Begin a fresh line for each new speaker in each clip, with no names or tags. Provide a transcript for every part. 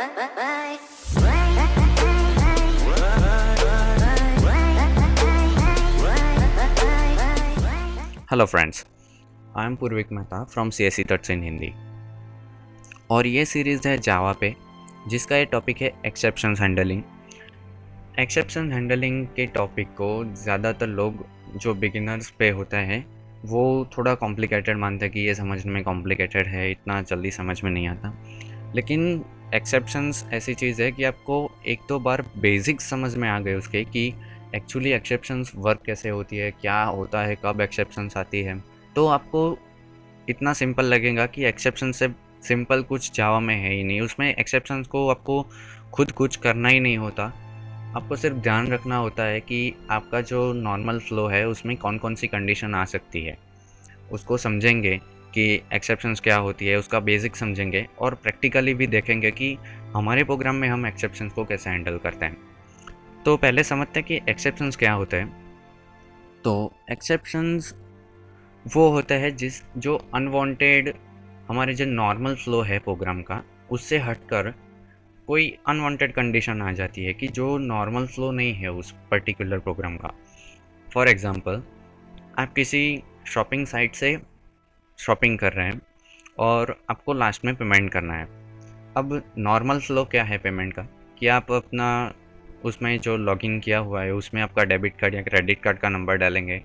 Hello friends, I am Purvik Mehta from CSE that's in Hindi. और ये series है जावा पे, जिसका ये टॉपिक है एक्सेप्शंस हैंडलिंग। एक्सेप्शन हैंडलिंग के टॉपिक को ज़्यादातर लोग जो बिगिनर्स पे होता है वो थोड़ा कॉम्प्लिकेटेड मानते हैं कि ये समझने में कॉम्प्लिकेटेड है, इतना जल्दी समझ में नहीं आता। लेकिन एक्सेप्शंस ऐसी चीज़ है कि आपको एक दो बार बेसिक्स समझ में आ गए उसके कि एक्चुअली एक्सेप्शंस वर्क कैसे होती है, क्या होता है, कब एक्सेप्शंस आती है, तो आपको इतना सिंपल लगेगा कि एक्सेप्शन से सिंपल कुछ जावा में है ही नहीं। उसमें एक्सेप्शंस को आपको खुद कुछ करना ही नहीं होता, आपको सिर्फ ध्यान रखना होता है कि आपका जो नॉर्मल फ्लो है उसमें कौन कौन सी कंडीशन आ सकती है, उसको समझेंगे कि एक्सेप्शंस क्या होती है, उसका बेसिक समझेंगे और प्रैक्टिकली भी देखेंगे कि हमारे प्रोग्राम में हम एक्सेप्शंस को कैसे हैंडल करते हैं। तो पहले समझते हैं कि एक्सेप्शंस क्या होते हैं। तो एक्सेप्शंस वो होता है जो अनवांटेड, हमारे जो नॉर्मल फ्लो है प्रोग्राम का उससे हटकर कोई अनवांटेड कंडीशन आ जाती है कि जो नॉर्मल फ्लो नहीं है उस पर्टिकुलर प्रोग्राम का। फॉर एग्ज़ाम्पल, आप किसी शॉपिंग साइट से शॉपिंग कर रहे हैं और आपको लास्ट में पेमेंट करना है। अब नॉर्मल फ्लो क्या है पेमेंट का कि आप अपना उसमें जो लॉगिन किया हुआ है उसमें आपका डेबिट कार्ड या क्रेडिट कार्ड का नंबर डालेंगे,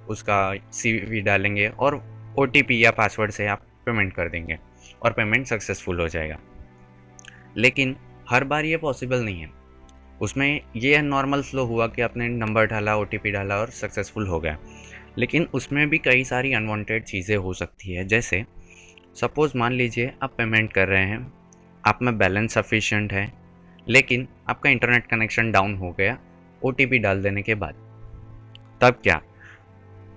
उसका CVV डालेंगे और OTP या पासवर्ड से आप पेमेंट कर देंगे और पेमेंट सक्सेसफुल हो जाएगा। लेकिन हर बार ये पॉसिबल नहीं है। उसमें ये नॉर्मल फ्लो हुआ कि आपने नंबर डाला, OTP डाला और सक्सेसफुल हो गया। लेकिन उसमें भी कई सारी अनवांटेड चीज़ें हो सकती है। जैसे सपोज़ मान लीजिए आप पेमेंट कर रहे हैं, आप में बैलेंस सफिशिएंट है, लेकिन आपका इंटरनेट कनेक्शन डाउन हो गया OTP डाल देने के बाद। तब क्या?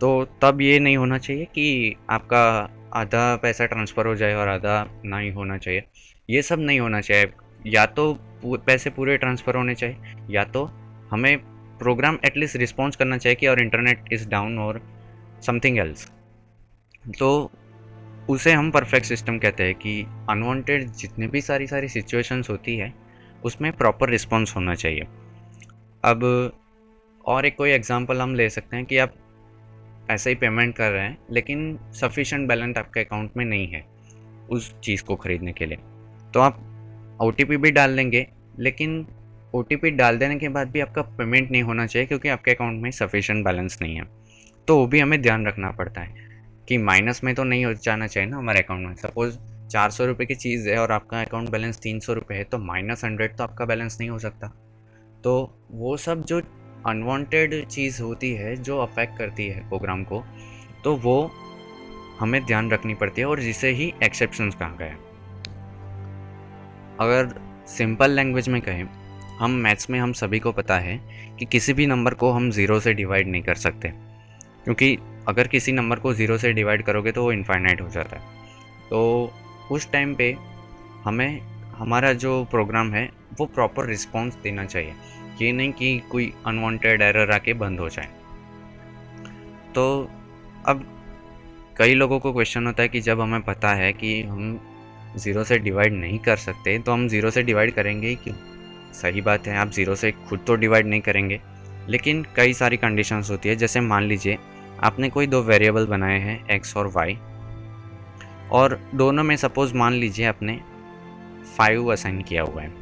तो तब ये नहीं होना चाहिए कि आपका आधा पैसा ट्रांसफ़र हो जाए और आधा नहीं होना चाहिए। ये सब नहीं होना चाहिए। या तो पैसे पूरे ट्रांसफ़र होने चाहिए, या तो हमें प्रोग्राम एटलीस्ट रिस्पॉन्स करना चाहिए कि और इंटरनेट इज़ डाउन और समथिंग एल्स। तो उसे हम परफेक्ट सिस्टम कहते हैं कि अनवांटेड जितने भी सारी सिचुएशंस होती है उसमें प्रॉपर रिस्पॉन्स होना चाहिए। अब और एक कोई एग्जांपल हम ले सकते हैं कि आप ऐसे ही पेमेंट कर रहे हैं लेकिन सफिशिएंट बैलेंस आपके अकाउंट में नहीं है उस चीज़ को ख़रीदने के लिए, तो आप OTP भी डाल देंगे, लेकिन OTP डाल देने के बाद भी आपका पेमेंट नहीं होना चाहिए क्योंकि आपके अकाउंट में सफिशिएंट बैलेंस नहीं है। तो वो भी हमें ध्यान रखना पड़ता है कि माइनस में तो नहीं हो जाना चाहिए ना हमारे अकाउंट में। सपोज़ 400 रुपये की चीज़ है और आपका अकाउंट बैलेंस 300 रुपये है, तो -100 तो आपका बैलेंस नहीं हो सकता। तो वो सब जो अनवांटेड चीज़ होती है जो अफेक्ट करती है प्रोग्राम को, तो वो हमें ध्यान रखनी पड़ती है और जिसे ही एक्सेप्शंस कहा गया है। अगर सिंपल लैंग्वेज में कहें, हम मैथ्स में हम सभी को पता है कि किसी भी नंबर को हम 0 से डिवाइड नहीं कर सकते, क्योंकि अगर किसी नंबर को 0 से डिवाइड करोगे तो वो इनफाइनाइट हो जाता है। तो उस टाइम पे हमें हमारा जो प्रोग्राम है वो प्रॉपर रिस्पॉन्स देना चाहिए, ये नहीं कि कोई अनवांटेड एरर आके बंद हो जाए। तो अब कई लोगों को क्वेश्चन होता है कि जब हमें पता है कि हम 0 से डिवाइड नहीं कर सकते तो हम 0 से डिवाइड करेंगे ही क्यों? सही बात है, आप 0 से खुद तो डिवाइड नहीं करेंगे, लेकिन कई सारी कंडीशंस होती है। जैसे मान लीजिए आपने कोई दो वेरिएबल बनाए हैं x और y, और दोनों में सपोज़ मान लीजिए आपने 5 असाइन किया हुआ है।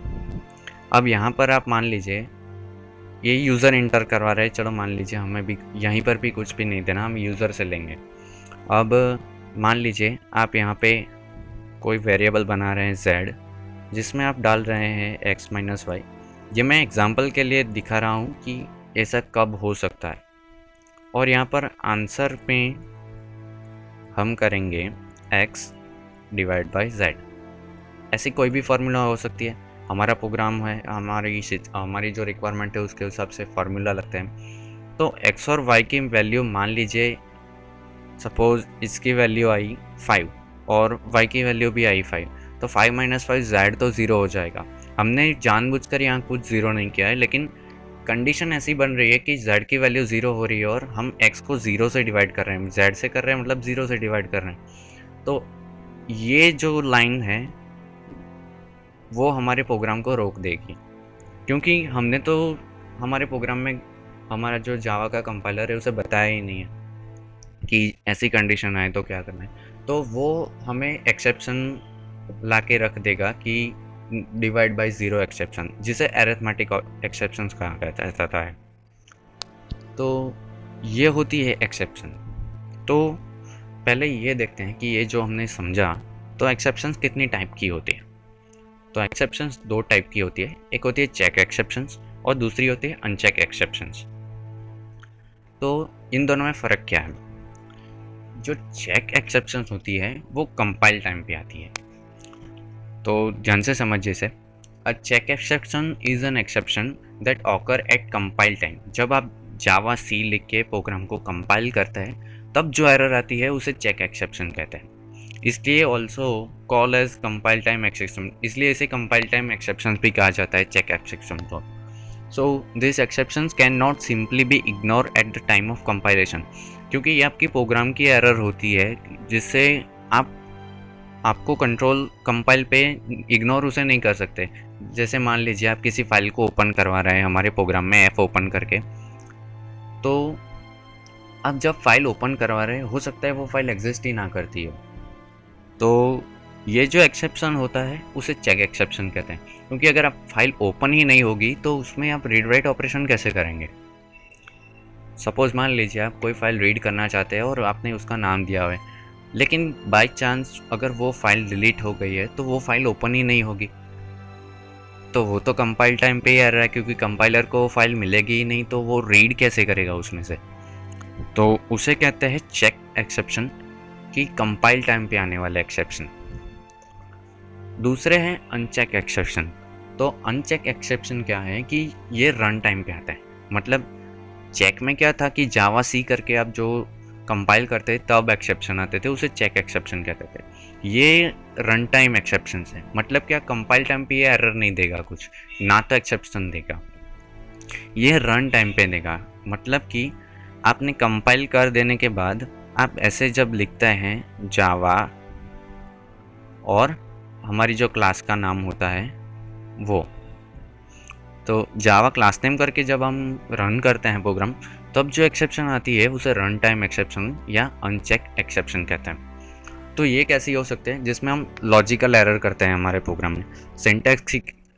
अब यहाँ पर आप मान लीजिए ये यूज़र इंटर करवा रहे हैं, चलो मान लीजिए हमें भी यहीं पर भी कुछ भी नहीं देना, हम यूज़र से लेंगे। अब मान लीजिए आप यहाँ पे कोई वेरिएबल बना रहे हैं z, जिसमें आप डाल रहे हैं x - y। ये मैं एग्जांपल के लिए दिखा रहा हूँ कि ऐसा कब हो सकता है। और यहाँ पर आंसर में हम करेंगे x / z। ऐसी कोई भी फार्मूला हो सकती है, हमारा प्रोग्राम है, हमारी जो रिक्वायरमेंट है उसके हिसाब से फार्मूला लगते हैं। तो x और y की वैल्यू मान लीजिए, सपोज़ इसकी वैल्यू आई 5 और y की वैल्यू भी आई 5, तो 5 - 5 z तो 0 हो जाएगा। हमने जानबूझकर यहाँ कुछ 0 नहीं किया है, लेकिन कंडीशन ऐसी बन रही है कि z की वैल्यू 0 हो रही है और हम x को 0 से डिवाइड कर रहे हैं, z से कर रहे हैं मतलब 0 से डिवाइड कर रहे हैं। तो ये जो लाइन है वो हमारे प्रोग्राम को रोक देगी, क्योंकि हमने तो हमारे प्रोग्राम में हमारा जो जावा का कंपाइलर है उसे बताया ही नहीं है कि ऐसी कंडीशन आए तो क्या करना है। तो वो हमें एक्सेप्शन ला के रख देगा कि डिवाइड बाय ज़ीरो एक्सेप्शन, जिसे एरिथमेटिक एक्सेप्शंस कहा जाता है। तो ये होती है एक्सेप्शन। तो पहले ये देखते हैं कि ये जो हमने समझा, तो एक्सेप्शंस कितनी टाइप की होती है। तो एक्सेप्शंस दो टाइप की होती है, एक होती है चेक एक्सेप्शंस और दूसरी होती है अनचेक एक्सेप्शंस। तो इन दोनों में फ़र्क क्या है? जो चेक एक्सेप्शंस होती है वो कंपाइल टाइम पे आती है। तो ध्यान से समझिए इसे। A checked exception is an exception that occur at compile time. जब आप जावा सी लिख के प्रोग्राम को कंपाइल करते हैं तब जो एरर आती है उसे चेक एक्सेप्शन कहते हैं। इसलिए also call as compile time exception, इसलिए इसे कंपाइल टाइम एक्सेप्शन भी कहा जाता है, चेक एक्सेप्शन को। So this exceptions can not simply be ignore at the time of compilation, क्योंकि ये आपकी प्रोग्राम की एरर होती है जिससे आपको कंट्रोल कंपाइल पे इग्नोर उसे नहीं कर सकते। जैसे मान लीजिए आप किसी फाइल को ओपन करवा रहे हैं हमारे प्रोग्राम में एफ ओपन करके, तो आप जब फाइल ओपन करवा रहे हैं हो सकता है वो फाइल एग्जिस्ट ही ना करती हो। तो ये जो एक्सेप्शन होता है उसे चेक एक्सेप्शन कहते हैं, क्योंकि अगर आप फाइल ओपन ही नहीं होगी तो उसमें आप रीड राइट ऑपरेशन कैसे करेंगे। सपोज मान लीजिए आप कोई फाइल रीड करना चाहते हैं और आपने उसका नाम दिया हुआ है, लेकिन बाय चांस अगर वो फाइल डिलीट हो गई है तो वो फाइल ओपन ही नहीं होगी, तो वो तो कंपाइल टाइम पे ही आ रहा है, क्योंकि कंपाइलर को फाइल मिलेगी ही नहीं, तो वो रीड कैसे करेगा उसमें से। तो उसे कहते हैं चेक एक्सेप्शन, कि कंपाइल टाइम पे आने वाले एक्सेप्शन। दूसरे हैं अनचेक एक्सेप्शन। तो अनचेक एक्सेप्शन क्या है कि ये रन टाइम पे आता है। मतलब चेक में क्या था कि जावा सी करके आप जो कंपाइल करते तब एक्सेप्शन आते थे, उसे चेक एक्सेप्शन कहते थे। ये रन टाइम एक्सेप्शन है। मतलब क्या, कंपाइल टाइम पे ये एरर नहीं देगा कुछ, ना तो एक्सेप्शन देगा, ये रन टाइम पे देगा। मतलब कि आपने कंपाइल कर देने के बाद आप ऐसे जब लिखते हैं जावा और हमारी जो क्लास का नाम होता है वो, तो जावा क्लास नेम करके जब हम रन करते हैं प्रोग्राम, तब जो एक्सेप्शन आती है उसे रन टाइम एक्सेप्शन या अनचेक एक्सेप्शन कहते हैं। तो ये कैसे हो सकते हैं? जिसमें हम लॉजिकल एरर करते हैं हमारे प्रोग्राम में,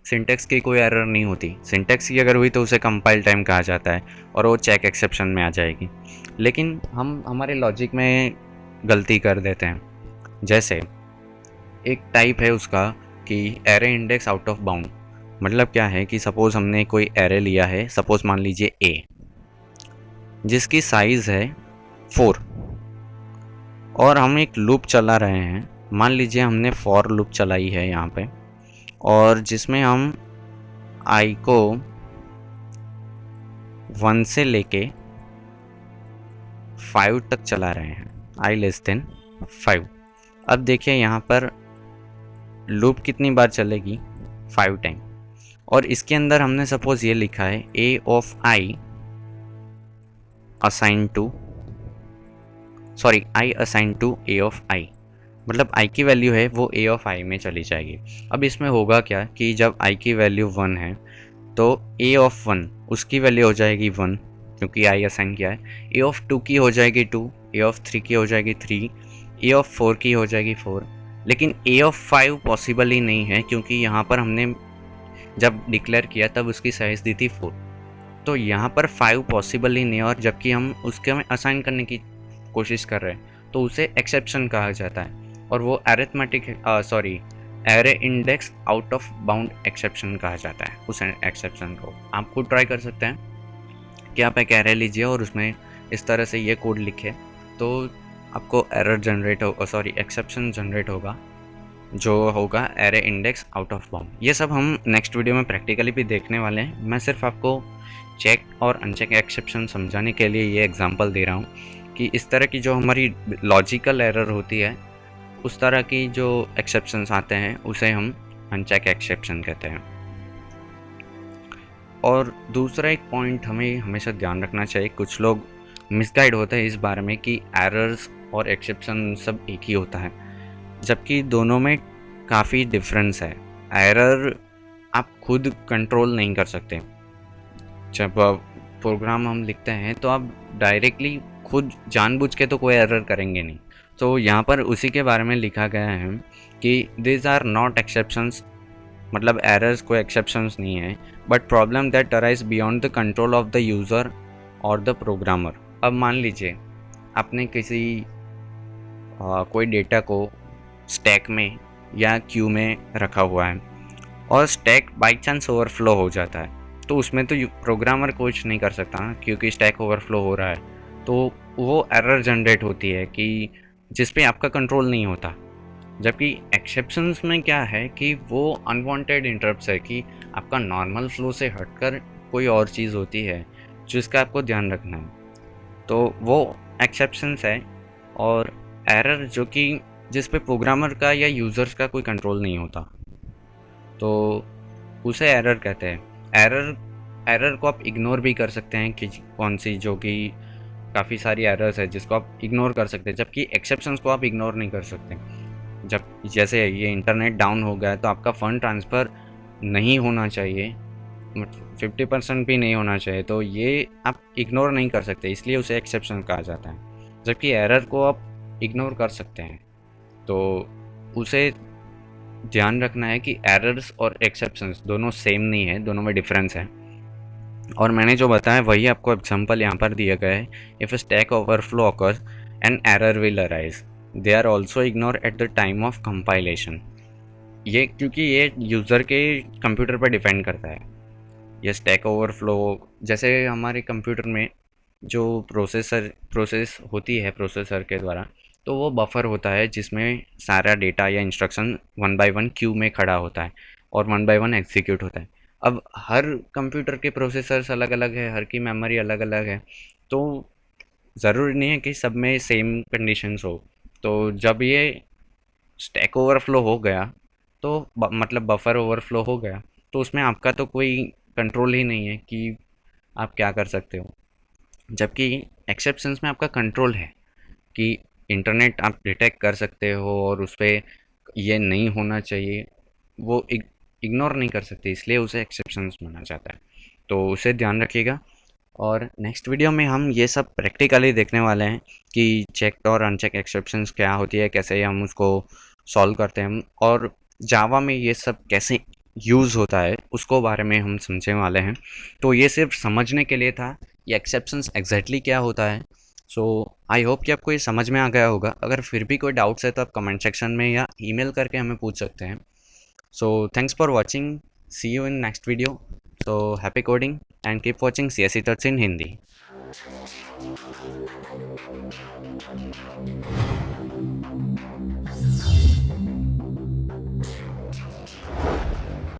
सिंटैक्स की कोई एरर नहीं होती। सिंटैक्स की अगर हुई तो उसे कंपाइल टाइम कहा जाता है और वो चेक एक्सेप्शन में आ जाएगी। लेकिन हम हमारे लॉजिक में गलती कर देते हैं। जैसे एक टाइप है उसका कि array index out of bound. मतलब क्या है कि सपोज़ हमने कोई एरे लिया है, सपोज़ मान लीजिए ए, जिसकी साइज़ है 4, और हम एक लूप चला रहे हैं। मान लीजिए हमने फॉर लूप चलाई है यहाँ पे, और जिसमें हम आई को 1 से लेके 5 तक चला रहे हैं, आई लेस देन 5। अब देखिए यहाँ पर लूप कितनी बार चलेगी, 5 टाइम। और इसके अंदर हमने सपोज ये लिखा है A of I assign to, sorry I assign to A of I. मतलब आई की वैल्यू है वो ए ऑफ आई में चली जाएगी। अब इसमें होगा क्या कि जब आई की वैल्यू 1 है तो ए ऑफ 1 उसकी वैल्यू हो जाएगी 1, क्योंकि आई असाइन किया है। ए ऑफ 2 की हो जाएगी 2, ए ऑफ 3 की हो जाएगी 3, ए ऑफ 4 की हो जाएगी 4। लेकिन ए ऑफ 5 पॉसिबल ही नहीं है, क्योंकि यहाँ पर हमने जब डिक्लेयर किया तब उसकी साइज़ दी थी 4। तो यहाँ पर 5 पॉसिबल ही नहीं है, और जबकि हम उसके में असाइन करने की कोशिश कर रहे हैं तो उसे एक्सेप्शन कहा जाता है। और वो array index out of bound exception कहा जाता है उस एक्सेप्शन को। आप खुद ट्राई कर सकते हैं कि आप एक एरे लीजिए और उसमें इस तरह से ये कोड लिखे, तो आपको एरर जनरेट हो एक्सेप्शन जनरेट होगा, जो होगा array index out of bound. ये सब हम नेक्स्ट वीडियो में प्रैक्टिकली भी देखने वाले हैं। मैं सिर्फ आपको चेक और अनचेक एक्सेप्शन समझाने के लिए ये एग्जांपल दे रहा हूँ कि इस तरह की जो हमारी लॉजिकल एरर होती है, उस तरह की जो एक्सेप्शंस आते हैं उसे हम अनचेक एक्सेप्शन कहते हैं। और दूसरा एक पॉइंट हमें हमेशा ध्यान रखना चाहिए, कुछ लोग मिसगाइड होते हैं इस बारे में कि एरर्स और एक्सेप्शन सब एक ही होता है, जबकि दोनों में काफ़ी डिफरेंस है। एरर आप खुद कंट्रोल नहीं कर सकते। जब प्रोग्राम हम लिखते हैं तो आप डायरेक्टली खुद जानबूझ के तो कोई एरर करेंगे नहीं। तो यहाँ पर उसी के बारे में लिखा गया है कि दिस आर नॉट एक्सेप्शंस, मतलब एरर्स कोई एक्सेप्शंस नहीं है, but problem that arise beyond the control of the user और द प्रोग्रामर। अब मान लीजिए आपने किसी कोई डेटा को स्टैक में या क्यू में रखा हुआ है और स्टैक बाई चांस ओवरफ्लो हो जाता है, तो उसमें तो प्रोग्रामर कुछ नहीं कर सकता ना, क्योंकि स्टैक ओवरफ्लो हो रहा है। तो वो एरर जनरेट होती है कि जिस पे आपका कंट्रोल नहीं होता। जबकि एक्सेप्शंस में क्या है कि वो अनवांटेड इंटरप्ट्स है कि आपका नॉर्मल फ्लो से हटकर कोई और चीज़ होती है जिसका आपको ध्यान रखना है, तो वो एक्सेप्शंस है। और एरर जो कि जिस पे प्रोग्रामर का या यूज़र्स का कोई कंट्रोल नहीं होता, तो उसे एरर कहते हैं। एरर को आप इग्नोर भी कर सकते हैं कि कौन सी, जो कि काफ़ी सारी एरर्स है जिसको आप इग्नोर कर सकते हैं, जबकि एक्सेप्शंस को आप इग्नोर नहीं कर सकते। जब जैसे ये इंटरनेट डाउन हो गया है तो आपका फ़ंड ट्रांसफ़र नहीं होना चाहिए, 50% भी नहीं होना चाहिए, तो ये आप इग्नोर नहीं कर सकते, इसलिए उसे एक्सेप्शन कहा जाता है। जबकि एरर को आप इग्नोर कर सकते हैं। तो उसे ध्यान रखना है कि एरर्स और एक्सेप्शंस दोनों सेम नहीं है, दोनों में डिफरेंस है। और मैंने जो बताया वही आपको एग्जांपल यहाँ पर दिया गया है। If stack overflow occurs an error will arise, they are also ignore at the time of compilation. ये क्योंकि ये यूज़र के कंप्यूटर पर डिपेंड करता है। ये स्टैक ओवरफ्लो, जैसे हमारे कंप्यूटर में जो प्रोसेस होती है प्रोसेसर के द्वारा, तो वो बफर होता है जिसमें सारा डेटा या instruction one by one Q में खड़ा होता है और वन बाय वन एग्जीक्यूट होता है। अब हर कंप्यूटर के प्रोसेसर्स अलग अलग है, हर की मेमोरी अलग अलग है, तो ज़रूरी नहीं है कि सब में सेम कंडीशंस हो। तो जब ये स्टैक ओवरफ्लो हो गया, तो मतलब बफर ओवरफ्लो हो गया, तो उसमें आपका तो कोई कंट्रोल ही नहीं है कि आप क्या कर सकते हो। जबकि एक्सेप्शंस में आपका कंट्रोल है कि इंटरनेट आप डिटेक्ट कर सकते हो और उस पर ये नहीं होना चाहिए, वो इग्नोर नहीं कर सकते, इसलिए उसे एक्सेप्शंस माना जाता है। तो उसे ध्यान रखिएगा। और नेक्स्ट वीडियो में हम ये सब प्रैक्टिकली देखने वाले हैं कि चेक्ड और अनचेक एक्सेप्शंस क्या होती है, कैसे हम उसको सॉल्व करते हैं, और जावा में ये सब कैसे यूज़ होता है उसको बारे में हम समझने वाले हैं। तो ये सिर्फ समझने के लिए था ये एक्सेप्शंस एग्जैक्टली क्या होता है। सो आई होप कि आपको ये समझ में आ गया होगा। अगर फिर भी कोई डाउट्स है तो आप कमेंट सेक्शन में या ईमेल करके हमें पूछ सकते हैं। So thanks for watching, see you in next video. So happy coding and keep watching CSE Touch in Hindi.